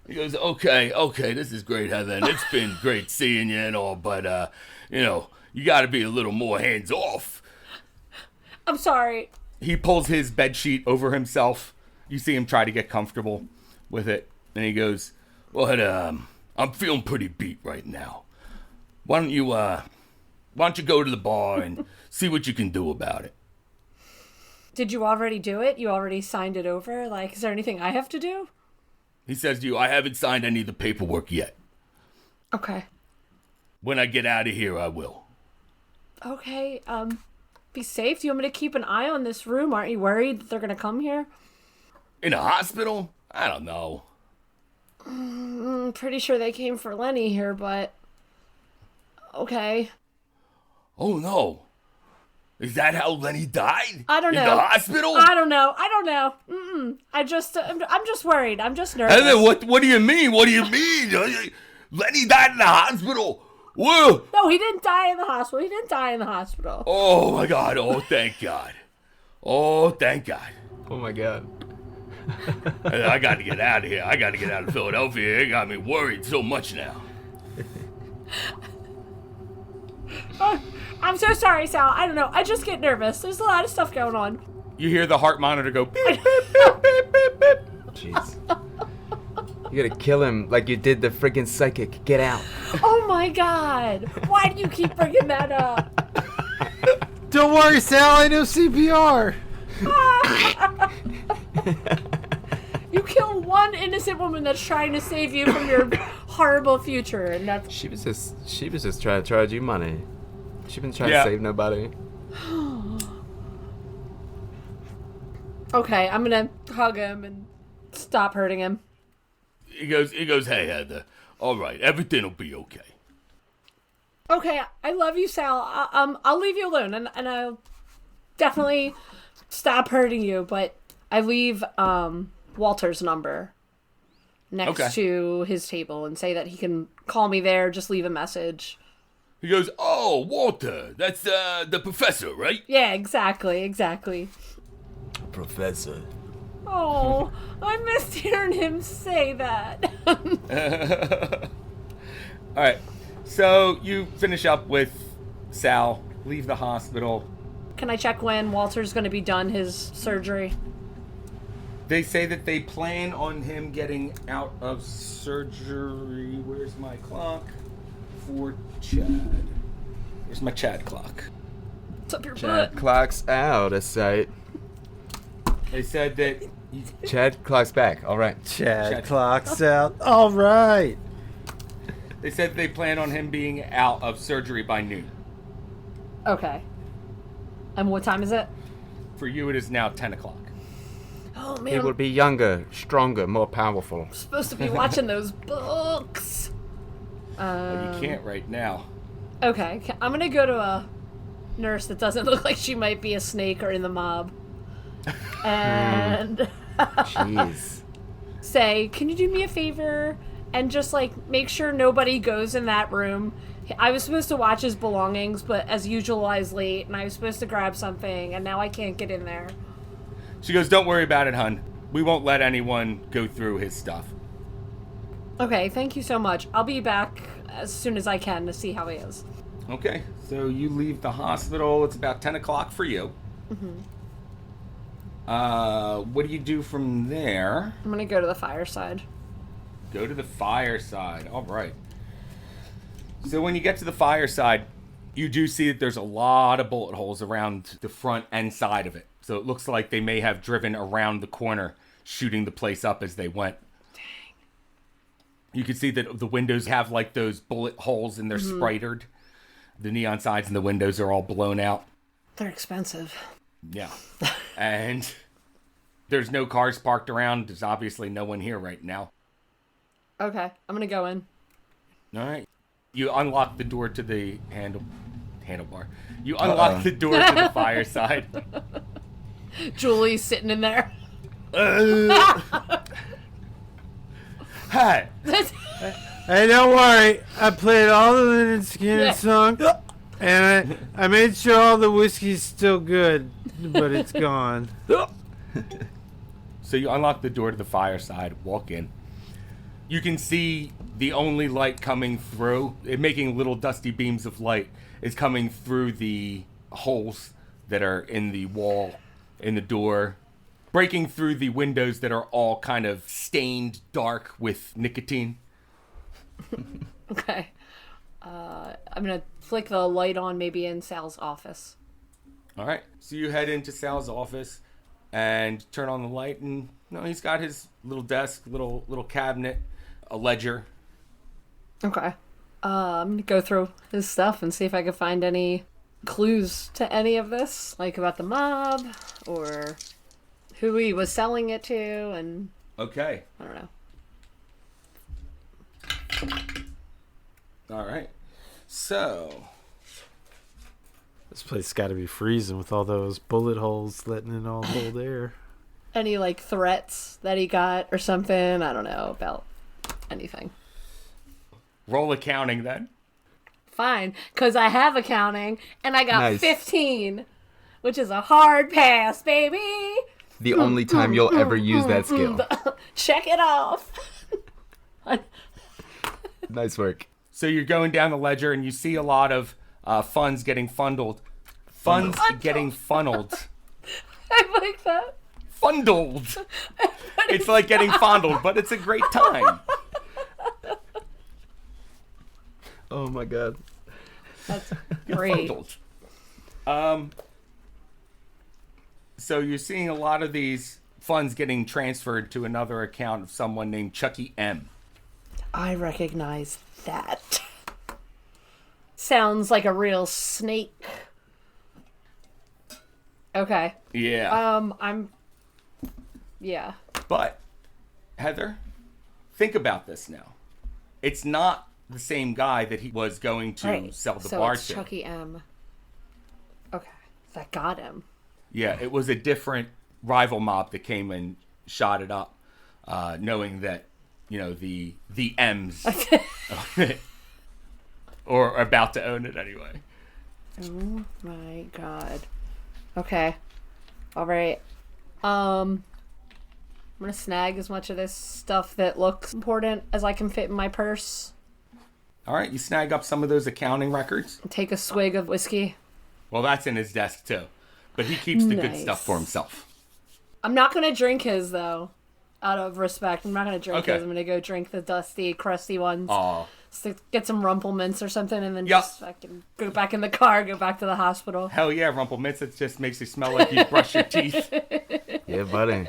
He goes, okay, this is great, Heather, and it's been great seeing you and all, but, you gotta be a little more hands off. I'm sorry. He pulls his bedsheet over himself. You see him try to get comfortable with it, and he goes, well, Heather, I'm feeling pretty beat right now. Why don't you go to the bar and see what you can do about it? Did you already do it? You already signed it over? Is there anything I have to do? He says to you, I haven't signed any of the paperwork yet. Okay. When I get out of here, I will. Okay, be safe. Do you want me to keep an eye on this room? Aren't you worried that they're gonna come here? In a hospital? I don't know. I'm pretty sure they came for Lenny here, but... Okay. Oh, no. Is that how Lenny died? I don't know. In the hospital? I don't know. I'm just worried. I'm just nervous. Heather, what do you mean? What do you mean? Lenny died in the hospital? Whoa. No, he didn't die in the hospital. Oh, my God. Oh, thank God. Oh, thank God. Oh my God. I got to get out of here. I got to get out of Philadelphia. It got me worried so much now. I'm so sorry, Sal. I don't know. I just get nervous. There's a lot of stuff going on. You hear the heart monitor go beep, beep, beep, beep, beep, beep. Jeez. You gotta kill him like you did the freaking psychic. Get out. Oh my God. Why do you keep bringing that up? Don't worry, Sal. I know CPR. You kill one innocent woman that's trying to save you from your horrible future, and that's... She was just trying to charge you money. She been trying Yeah. to save nobody. Okay, I'm gonna hug him and stop hurting him. He goes, hey, Heather. All right, everything will be okay. Okay, I love you, Sal. I'll leave you alone, and I'll definitely stop hurting you, but I leave Walter's number next to his table and say that he can call me there, just leave a message. He goes, oh, Walter, that's the professor, right? Yeah, exactly. Professor. Oh, I missed hearing him say that. All right, so you finish up with Sal, leave the hospital. Can I check when Walter's going to be done his surgery? They say that they plan on him getting out of surgery. Where's my clock? For Chad. Where's my Chad clock? It's up your Chad butt. clocks out of sight. They said that... Chad clocks back. All right. Chad clocks out. All right. They said they plan on him being out of surgery by noon. Okay. And what time is it? For you, it is now 10 o'clock. Oh, He man. will be younger, stronger, more powerful. I'm supposed to be watching those books. But you can't right now. Okay. I'm going to go to a nurse that doesn't look like she might be a snake or in the mob. And Jeez. say, can you do me a favor and just make sure nobody goes in that room? I was supposed to watch his belongings, but as usual I was late and I was supposed to grab something and now I can't get in there. She goes, don't worry about it, hun. We won't let anyone go through his stuff. Okay, thank you so much. I'll be back as soon as I can to see how he is. Okay, so you leave the hospital. It's about 10 o'clock for you. Mm-hmm. What do you do from there? I'm gonna go to the fireside. Go to the fireside. All right. So when you get to the fireside, you do see that there's a lot of bullet holes around the front and side of it. So it looks like they may have driven around the corner, shooting the place up as they went. Dang. You can see that the windows have like those bullet holes and they're spritered. The neon sides and the windows are all blown out. They're expensive. Yeah. And there's no cars parked around. There's obviously no one here right now. Okay, I'm gonna go in. All right. You unlock the door to the handlebar. You unlock the door to the fireside. Julie's sitting in there. Hi. Hey, don't worry. I played all the Lynyrd Skynyrd songs, and I made sure all the whiskey's still good, but it's gone. So you unlock the door to the fireside, walk in. You can see the only light coming through, making little dusty beams of light, is coming through the holes that are in the wall, in the door, breaking through the windows that are all kind of stained dark with nicotine. Okay. I'm gonna flick the light on maybe in Sal's office. All right. So you head into Sal's office and turn on the light, and he's got his little desk, little cabinet, a ledger. Okay. I'm gonna go through his stuff and see if I can find any clues to any of this, like about the mob or who he was selling it to, and Okay. I don't know. All right. So This place got to be freezing with all those bullet holes letting in all the cold air. Any like threats that he got or something? I don't know about anything. roll accounting then. Fine, because I have accounting and I got Nice. 15, which is a hard pass, baby. The only time you'll ever use that skill. Check it off. Nice work. So you're going down the ledger and you see a lot of funds getting funneled. Funds getting funneled. I like that. Fundled. It's like getting fondled, but it's a great time. Oh my god. That's great. Fundled. So you're seeing a lot of these funds getting transferred to another account of someone named Chucky M. I recognize that. Sounds like a real snake. Okay. Yeah. Yeah. But, Heather, think about this now. It's not the same guy that he was going to Right. sell the so bar it's to. Chucky M. Okay. That got him. Yeah, it was a different rival mob that came and shot it up, knowing that, the M's own it, or are about to own it anyway. Oh my god. Okay. Alright. I'm gonna snag as much of this stuff that looks important as I can fit in my purse. All right, you snag up some of those accounting records. Take a swig of whiskey. Well, that's in his desk too, but he keeps the good Nice. stuff for himself. I'm not gonna drink his though. Out of respect. I'm not gonna drink Okay. his. I'm gonna go drink the dusty, crusty ones. Aw. Get some Rumple Mints or something and then Yep. just fucking go back in the car, go back to the hospital. Hell yeah, Rumple Mints. It just makes you smell like you brush your teeth. Yeah, buddy.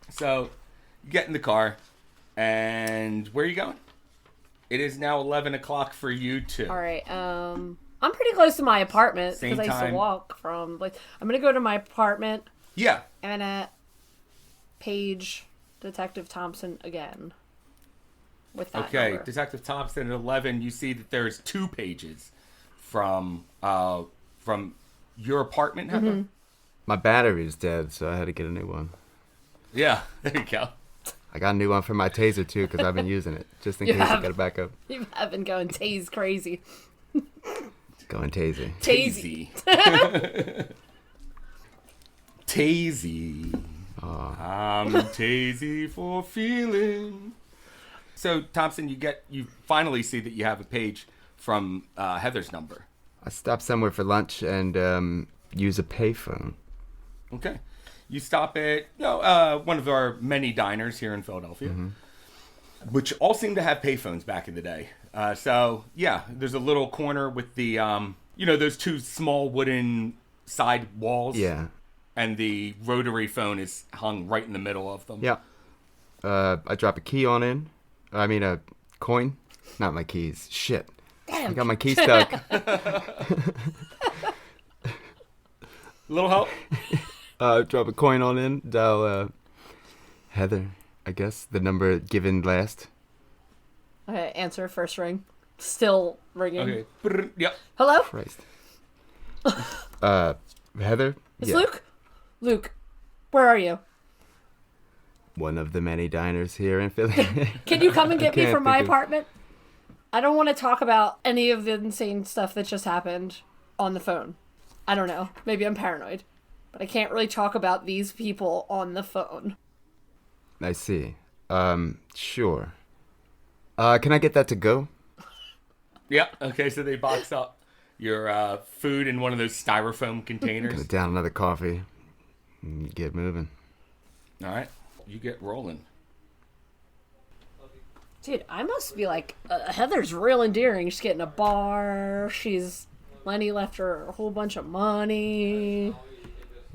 So, you get in the car, and where are you going? It is now 11 o'clock for you two. Alright, I'm pretty close to my apartment Same because I used time. to walk from I'm gonna go to my apartment. Yeah. I'm gonna page Detective Thompson again. With that Okay, number. Detective Thompson at 11, you see that there's 2 pages from your apartment, Heather? My battery's dead, so I had to get a new one. Yeah, there you go. I got a new one for my taser too, because I've been using it just in You case have? I got a backup. You have been going tase crazy. Going tasy. Tasey. Tazy. I'm tazy for feeling. So, Thompson, you finally see that you have a page from Heather's number. I stopped somewhere for lunch and use a payphone. Okay. You stop at one of our many diners here in Philadelphia, which all seem to have payphones back in the day. So yeah, there's a little corner with the those two small wooden side walls. Yeah. And the rotary phone is hung right in the middle of them. Yeah. I drop a key on in. I mean a coin. Not my keys. Shit. Damn. I got my key stuck. Little help. Drop a coin on in. Dial Heather, I guess. The number given last. Okay, answer first ring. Still ringing. Okay. Yep. Hello? Christ. Heather? It's Luke? Luke, where are you? One of the many diners here in Philly. Can you come and get me can't from my think of- apartment? I don't want to talk about any of the insane stuff that just happened on the phone. I don't know. Maybe I'm paranoid. But I can't really talk about these people on the phone. I see. Sure. Can I get that to go? Yep. Okay, so they box up your food in one of those styrofoam containers. Gonna down another coffee and get moving. All right. You get rolling. Dude, I must be like, Heather's real endearing. She's getting a bar. Lenny left her a whole bunch of money.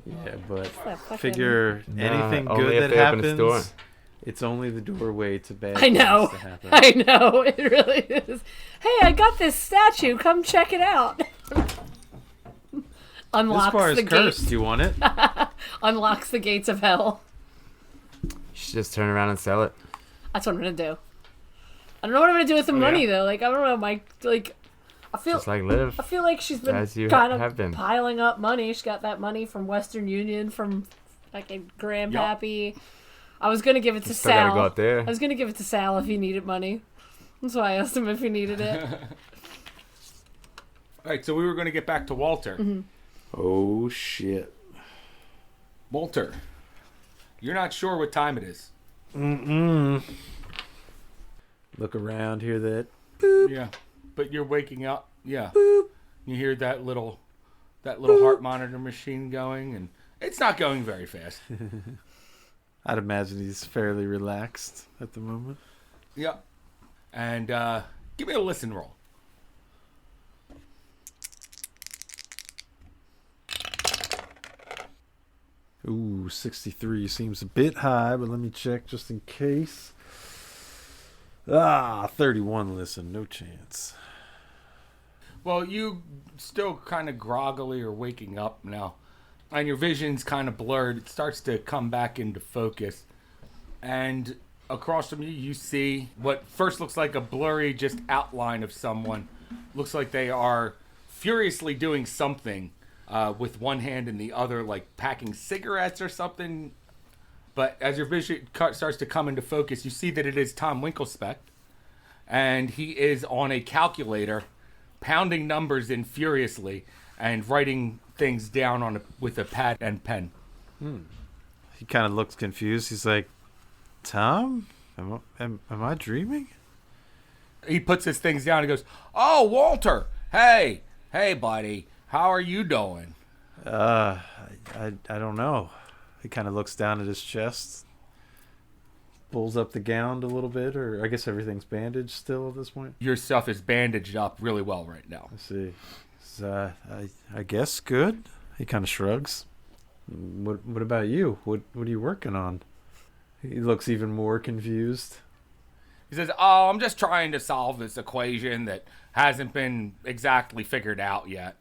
Yeah, but that fucking- figure anything only good if that they open a store. happens, it's only the doorway to bad I know. things to happen. I know. It really is. Hey, I got this statue. Come check it out. Unlocks This bar is the cursed. gates. Do you want it? Unlocks the gates of hell. You should just turn around and sell it. That's what I'm gonna do. I don't know what I'm gonna do with the money though. Like I don't know, I feel Just like live. I feel like she's been As you kind have of been. piling up money. She's got that money from Western Union, from fucking Grandpappy. I was gonna give it to Still gotta Sal. go out there. I was gonna give it to Sal if he needed money. That's why I asked him if he needed it. All right, so we were going to get back to Walter. Oh shit. Walter, you're not sure what time it is. Look around, hear that? Yeah, but you're waking up. Yeah, you hear that little heart monitor machine going, and it's not going very fast. I'd imagine he's fairly relaxed at the moment. Yep. And give me a listen roll. Ooh, 63 seems a bit high, but let me check just in case. 31 listen, no chance. Well, you still kind of groggily are waking up now, and your vision's kind of blurred. It starts to come back into focus, and across from you, you see what first looks like a blurry just outline of someone. Looks like they are furiously doing something with one hand and the other, like packing cigarettes or something. But as your vision starts to come into focus, you see that it is Tom Winklespect, and he is on a calculator, pounding numbers in furiously and writing things down with a pad and pen. He kind of looks confused. He's like, Tom? Am I dreaming? He puts his things down and goes, "Oh, Walter, hey, buddy, how are you doing?" I don't know. He kind of looks down at his chest, pulls up the gown a little bit, or I guess everything's bandaged still at this point. Your stuff is bandaged up really well right now. I see. I guess good. He kind of shrugs. What about you? What are you working on? He looks even more confused. He says, "Oh, I'm just trying to solve this equation that hasn't been exactly figured out yet.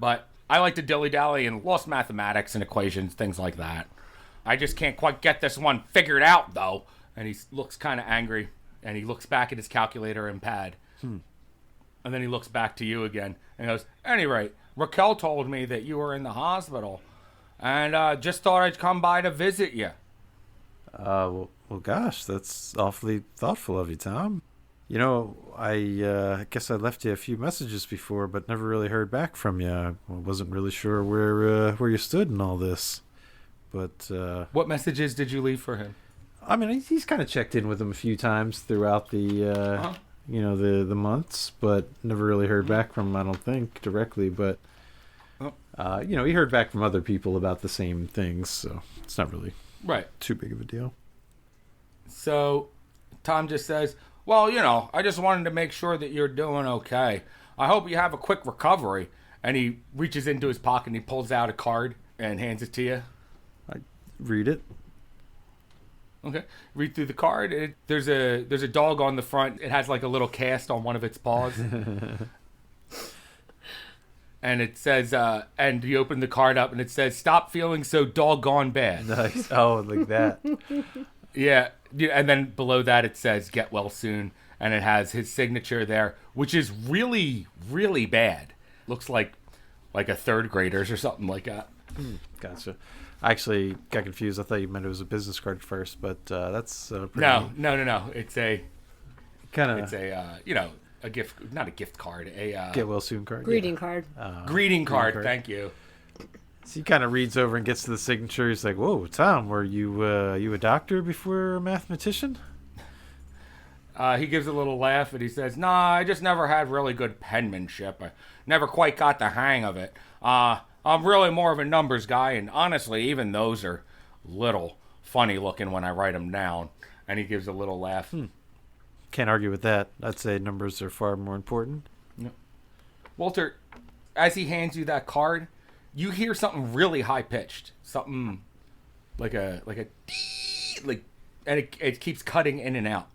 But I like to dilly-dally and lost mathematics and equations, things like that. I just can't quite get this one figured out, though." And he looks kind of angry, and he looks back at his calculator and pad. And then he looks back to you again and goes, "Any rate, Raquel told me that you were in the hospital, and just thought I'd come by to visit you." Well, gosh, that's awfully thoughtful of you, Tom. You know, I guess I left you a few messages before, but never really heard back from you. I wasn't really sure where you stood in all this. But What messages did you leave for him? I mean, he's kind of checked in with him a few times throughout the the months, but never really heard back from him. I don't think directly, but He heard back from other people about the same things, so it's not really Right. too big of a deal. So Tom just says, well, I just wanted to make sure that you're doing okay. I hope you have a quick recovery. And he reaches into his pocket and he pulls out a card and hands it to you. I read it. Okay. Read through the card. There's a dog on the front. It has like a little cast on one of its paws. And it says, and you open the card up and it says, stop feeling so doggone bad. Nice. Oh, like that. Yeah. And then below that it says, get well soon. And it has his signature there, which is really, really bad. Looks like a third grader's or something like that. Gotcha. I actually got confused. I thought you meant it was a business card first, but that's pretty No. neat. It's a a gift, not a gift card, a get well soon card. Greeting card. greeting card. Thank you. So he kind of reads over and gets to the signature. He's like, "Whoa, Tom, were you a doctor before a mathematician?" He gives a little laugh and he says, "Nah, I just never had really good penmanship. I never quite got the hang of it. I'm really more of a numbers guy, and honestly, even those are little funny looking when I write them down." And he gives a little laugh. Can't argue with that. I'd say numbers are far more important. Walter, as he hands you that card, you hear something really high pitched, something like a and it keeps cutting in and out.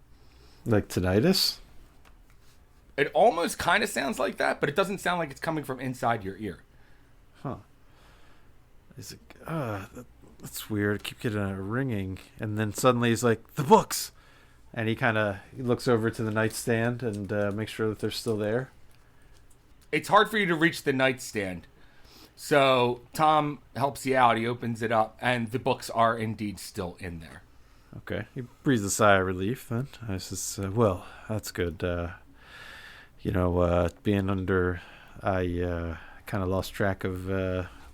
Like tinnitus? It almost kind of sounds like that, but it doesn't sound like it's coming from inside your ear. Huh. He's like, that's weird. I keep getting a ringing. And then suddenly he's like, the books! And he looks over to the nightstand and makes sure that they're still there. It's hard for you to reach the nightstand. So Tom helps you out. He opens it up, and the books are indeed still in there. Okay. He breathes a sigh of relief then. I says, well, that's good. Being under, I kind of lost track of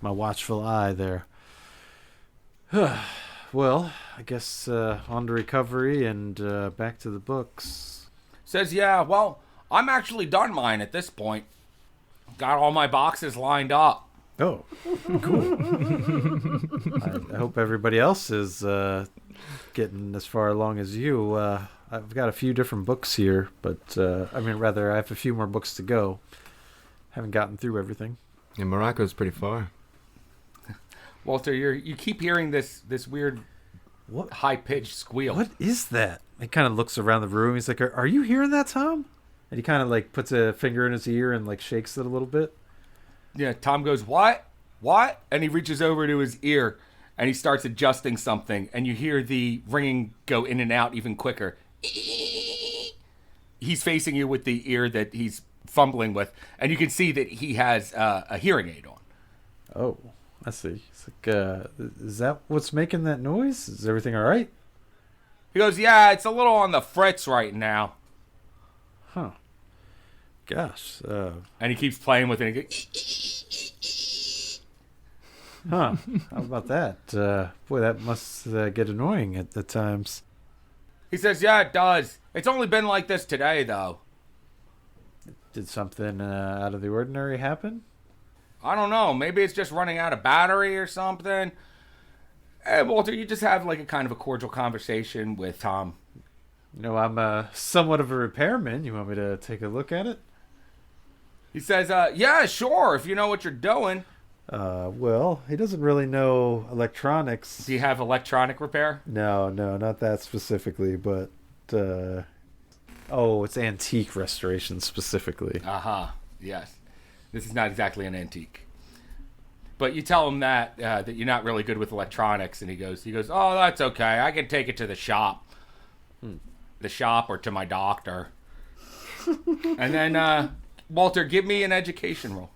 my watchful eye there. Well, I guess on to recovery and back to the books. Says, yeah, well, I'm actually done mine at this point. Got all my boxes lined up. Oh, cool. I hope everybody else is getting as far along as you. I've got a few different books here, but I have a few more books to go. Haven't gotten through everything. And Morocco's pretty far. Walter, you keep hearing this weird, high-pitched squeal. What is that? He kind of looks around the room. He's like, "Are you hearing that, Tom?" And he kind of like puts a finger in his ear and like shakes it a little bit. Yeah, Tom goes, "What? What?" And he reaches over to his ear and he starts adjusting something, and you hear the ringing go in and out even quicker. He's facing you with the ear that he's fumbling with, and you can see that he has a hearing aid on. Oh, I see. It's like, is that what's making that noise? Is everything all right? He goes, "Yeah, it's a little on the fritz right now." Huh. Gosh. And he keeps playing with it. And he goes, huh. How about that? Boy, that must get annoying at times. he says, "Yeah, it does. It's only been like this today, though." Did something out of the ordinary happen? I don't know. Maybe it's just running out of battery or something. Hey, Walter, you just have like a kind of a cordial conversation with Tom. I'm somewhat of a repairman. You want me to take a look at it? He says, "Yeah, sure, if you know what you're doing." Well, he doesn't really know electronics. Do you have electronic repair? No, not that specifically, but it's antique restoration specifically. Yes. This is not exactly an antique. But you tell him that you're not really good with electronics, and he goes, "Oh, that's okay. I can take it to the shop." The shop or to my doctor. And then, Walter, give me an education roll.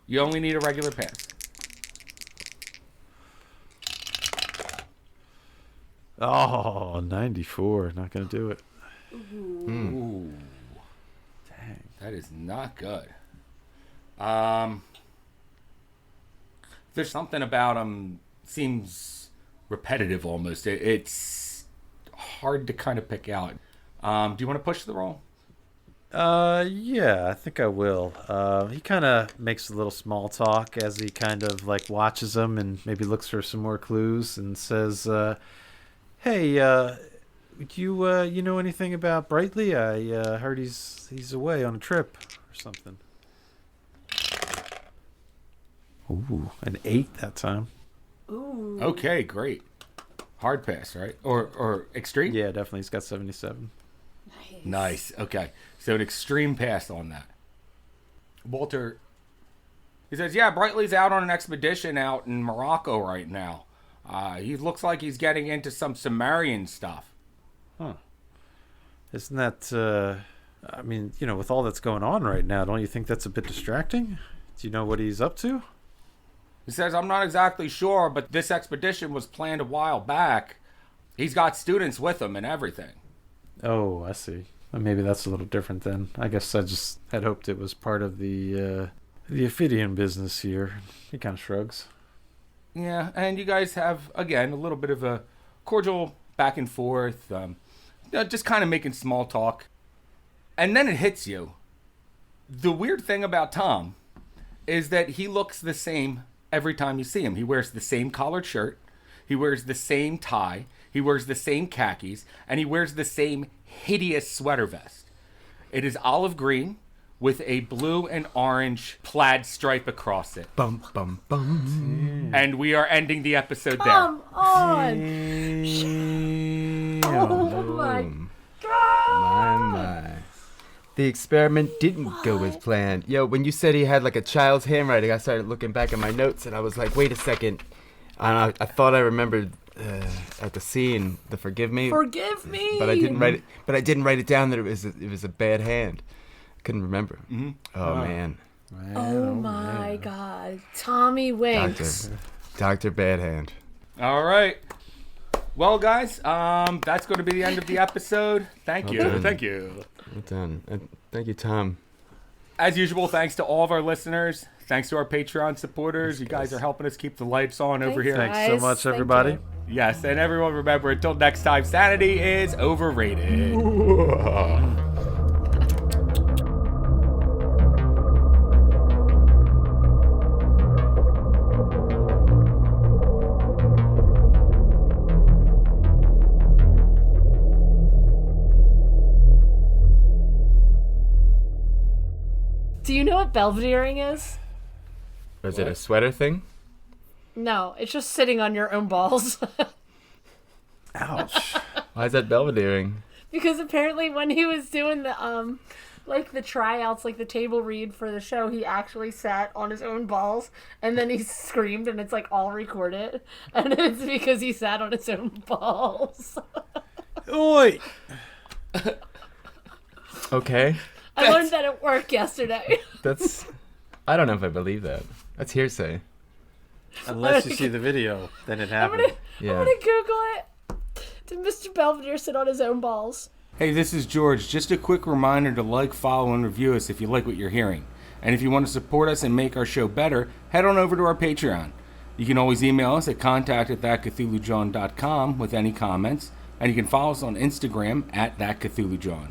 You only need a regular pass. Oh, 94. Not going to do it. Ooh. Dang. That is not good. There's something about him seems repetitive almost. It's hard to kind of pick out. Do you want to push the roll? Yeah, I think I will. He kind of makes a little small talk as he kind of like watches them and maybe looks for some more clues and says, "Hey, you know anything about Brightly? I heard he's away on a trip or something." Ooh, an 8 that time. Ooh. Okay, great. Hard pass, right? Or extreme? Yeah, definitely. He's got 77. Nice. Okay. So an extreme pass on that. Walter, he says, yeah, Brightly's out on an expedition out in Morocco right now. He looks like he's getting into some Sumerian stuff. Huh. Isn't that, I mean, with all that's going on right now, don't you think that's a bit distracting? Do you know what he's up to? He says, I'm not exactly sure, but this expedition was planned a while back. He's got students with him and everything. Oh, I see. Well, maybe that's a little different then. I guess I just had hoped it was part of the Ophidian business here. He kind of shrugs. Yeah, and you guys have, again, a little bit of a cordial back and forth, just kind of making small talk. And then it hits you. The weird thing about Tom is that he looks the same every time you see him. He wears the same collared shirt. He wears the same tie. He wears the same khakis. And he wears the same hideous sweater vest. It is olive green with a blue and orange plaid stripe across it. Bum, bum, bum. And we are ending the episode there. Come on. Oh my My. The experiment didn't go as planned. Yo, when you said he had like a child's handwriting, I started looking back at my notes and I was like, wait a second. I thought I remembered at the scene, the forgive me. Forgive me. But I didn't write it. But I didn't write it down that it was a bad hand. I couldn't remember. Mm-hmm. Oh man. Oh my God, Tommy Winks. Doctor Bad Hand. All right. Well, guys, that's going to be the end of the episode. Thank you. done. Thank you. Well done. And thank you, Tom. As usual, thanks to all of our listeners. Thanks to our Patreon supporters. You guys are helping us keep the lights on over here. Thanks. Thanks so Guys, much, thank everybody. you. Yes, and everyone remember, until next time, sanity is overrated. Do you know what Belvedereing is? Was it a sweater thing? No, it's just sitting on your own balls. Ouch. Why is that Belvedereing? Because apparently when he was doing the like the tryouts, like the table read for the show, he actually sat on his own balls and then he screamed and it's like all recorded. And it's because he sat on his own balls. Oi! Okay. I learned that at work yesterday. I don't know if I believe that. That's hearsay. Unless you see the video, then it happened. I'm gonna Google it. Did Mr. Belvedere sit on his own balls? Hey, this is George. Just a quick reminder to like, follow, and review us if you like what you're hearing. And if you want to support us and make our show better, head on over to our Patreon. You can always email us at contact@thatcthulhujohn.com with any comments. And you can follow us on Instagram @thatcthulhujohn.